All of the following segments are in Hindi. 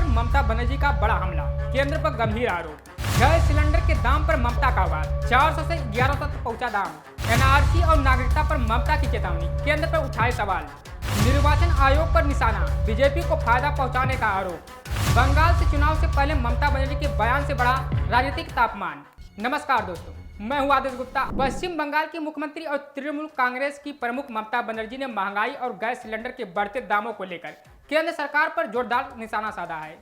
ममता बनर्जी का बड़ा हमला, केंद्र पर गंभीर आरोप। गैस सिलेंडर के दाम पर ममता का वार, 400 से 1100 तक पहुंचा दाम। एनआरसी और नागरिकता पर ममता की चेतावनी, केंद्र पर उठाए सवाल। निर्वाचन आयोग पर निशाना, बीजेपी को फायदा पहुंचाने का आरोप। बंगाल से चुनाव से पहले ममता बनर्जी के बयान से बढ़ा राजनीतिक तापमान। नमस्कार दोस्तों, मैं हूं आदेश गुप्ता। पश्चिम बंगाल की मुख्यमंत्री और तृणमूल कांग्रेस की प्रमुख ममता बनर्जी ने महंगाई और गैस सिलेंडर के बढ़ते दामों को लेकर केंद्र सरकार पर जोरदार निशाना साधा है।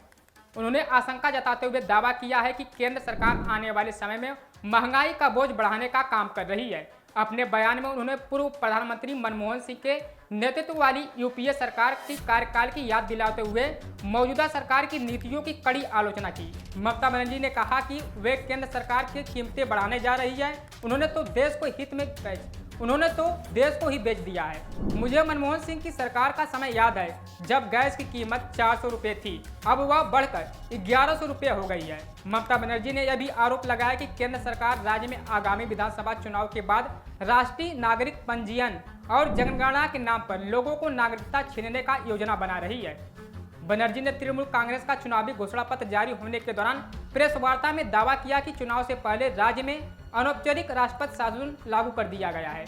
उन्होंने आशंका जताते हुए दावा किया है कि केंद्र सरकार आने वाले समय में महंगाई का बोझ बढ़ाने का काम कर रही है। अपने बयान में उन्होंने पूर्व प्रधानमंत्री मनमोहन सिंह के नेतृत्व वाली यूपीए सरकार की कार्यकाल की याद दिलाते हुए मौजूदा सरकार की नीतियों की कड़ी आलोचना की। ममता बनर्जी ने कहा कि वे केंद्र सरकार की कीमतें बढ़ाने जा रही है। उन्होंने तो देश को ही बेच दिया है। मुझे मनमोहन सिंह की सरकार का समय याद है जब गैस की कीमत 400 रुपये थी, अब वह बढ़कर 1100 रुपये हो गई है। ममता बनर्जी ने यह भी आरोप लगाया कि केंद्र सरकार राज्य में आगामी विधानसभा चुनाव के बाद राष्ट्रीय नागरिक पंजीयन और जनगणना के नाम पर लोगों को नागरिकता छीनने का योजना बना रही है। बनर्जी ने तृणमूल कांग्रेस का चुनावी घोषणा पत्र जारी होने के दौरान प्रेस वार्ता में दावा किया कि चुनाव से पहले राज्य में अनौपचारिक राष्ट्रपति शासन लागू कर दिया गया है।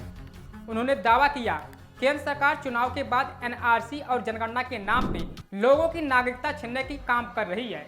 उन्होंने दावा किया, केंद्र सरकार चुनाव के बाद एनआरसी और जनगणना के नाम पे लोगों की नागरिकता छीनने की काम कर रही है।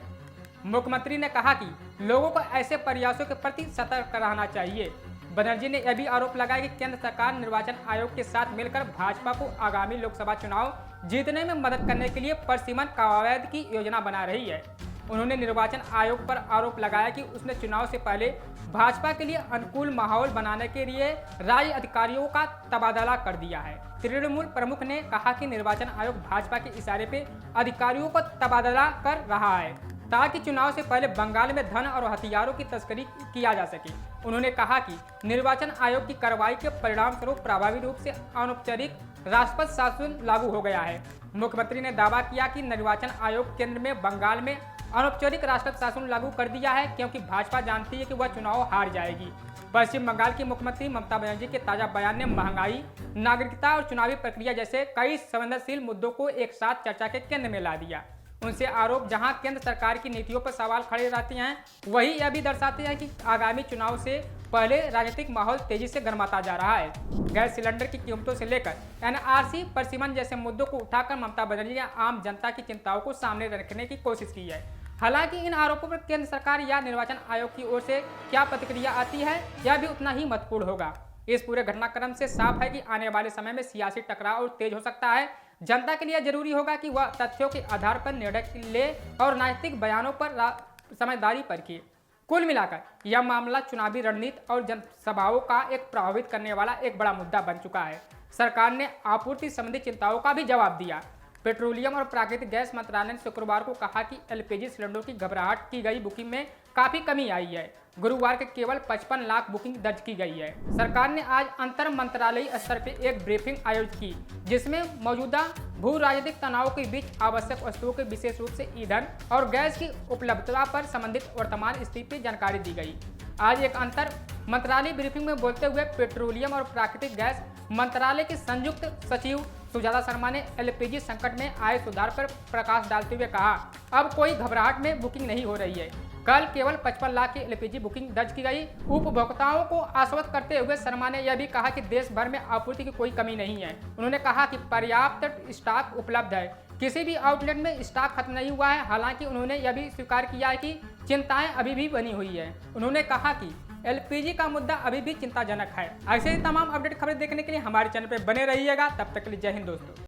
मुख्यमंत्री ने कहा कि लोगों को ऐसे प्रयासों के प्रति सतर्क रहना चाहिए। बनर्जी ने यह भी आरोप लगाया कि केंद्र सरकार निर्वाचन आयोग के साथ मिलकर भाजपा को आगामी लोकसभा चुनाव जीतने में मदद करने के लिए परसिमन कवायद की योजना बना रही है। उन्होंने निर्वाचन आयोग पर आरोप लगाया कि उसने चुनाव से पहले भाजपा के लिए अनुकूल माहौल बनाने के लिए राज्य अधिकारियों का तबादला कर दिया है। तृणमूल प्रमुख ने कहा कि निर्वाचन आयोग भाजपा के इशारे पे अधिकारियों को तबादला कर रहा है ताकि चुनाव से पहले बंगाल में धन और हथियारों की तस्करी किया जा सके। उन्होंने कहा कि निर्वाचन आयोग की कार्रवाई के परिणाम स्वरूप प्रभावी रूप से अनौपचारिक राष्ट्रपति शासन लागू हो गया है। मुख्यमंत्री ने दावा किया कि निर्वाचन आयोग केंद्र में बंगाल में अनौपचारिक राष्ट्रपति शासन लागू कर दिया है क्योंकि भाजपा जानती है कि वह चुनाव हार जाएगी। पश्चिम बंगाल की मुख्यमंत्री ममता बनर्जी के ताजा बयान ने महंगाई, नागरिकता और चुनावी प्रक्रिया जैसे कई संवेदनशील मुद्दों को एक साथ चर्चा के केंद्र में ला दिया। उनसे आरोप जहां केंद्र सरकार की नीतियों पर सवाल खड़े रहते हैं, वहीं यह भी दर्शाते हैं कि आगामी चुनाव से पहले राजनीतिक माहौल तेजी से गर्माता जा रहा है। गैस सिलेंडर की कीमतों से लेकर एनआरसी परसिमन जैसे मुद्दों को उठाकर ममता बनर्जी ने आम जनता की चिंताओं को सामने रखने की कोशिश की है। हालांकि इन आरोपों पर केंद्र सरकार या निर्वाचन आयोग की ओर से क्या प्रतिक्रिया आती है, यह भी उतना ही महत्वपूर्ण होगा। इस पूरे घटनाक्रम से साफ है कि आने वाले समय में सियासी टकराव और तेज हो सकता है। जनता के लिए जरूरी होगा कि वह तथ्यों के आधार पर निर्णय ले और राजनीतिक बयानों पर समझदारी परखे। कुल मिलाकर यह मामला चुनावी रणनीति और जनसभाओं का एक प्रभावित करने वाला एक बड़ा मुद्दा बन चुका है। सरकार ने आपूर्ति संबंधी चिंताओं का भी जवाब दिया। पेट्रोलियम और प्राकृतिक गैस मंत्रालय ने शुक्रवार को कहा कि एलपीजी सिलेंडरों की घबराहट की गई बुकिंग में काफी कमी आई है। गुरुवार के केवल 55 लाख बुकिंग दर्ज की गई है। सरकार ने आज अंतर मंत्रालयीय स्तर पर एक ब्रीफिंग आयोजित की जिसमें मौजूदा भू राजनीतिक तनाव के बीच आवश्यक वस्तुओं के विशेष रूप से ईंधन और गैस की उपलब्धता पर संबंधित वर्तमान स्थिति पर जानकारी दी गई। आज एक अंतर मंत्रालय ब्रीफिंग में बोलते हुए पेट्रोलियम और प्राकृतिक गैस मंत्रालय के संयुक्त सचिव सुजाता शर्मा ने एलपीजी संकट में आए सुधार पर प्रकाश डालते हुए कहा, अब कोई घबराहट में बुकिंग नहीं हो रही है। कल केवल 55 लाख की एलपीजी बुकिंग दर्ज की गई। उपभोक्ताओं को आश्वस्त करते हुए शर्मा ने यह भी कहा कि देश भर में आपूर्ति की कोई कमी नहीं है। उन्होंने कहा कि पर्याप्त स्टॉक उपलब्ध है, किसी भी आउटलेट में स्टॉक खत्म नहीं हुआ है। हालांकि उन्होंने यह भी स्वीकार किया है कि चिंताएं अभी भी बनी हुई है। उन्होंने कहा कि एलपीजी का मुद्दा अभी भी चिंताजनक है। ऐसे ही तमाम अपडेट खबरें देखने के लिए हमारे चैनल पर बने रहिएगा। तब तक के लिए जय हिंद दोस्तों।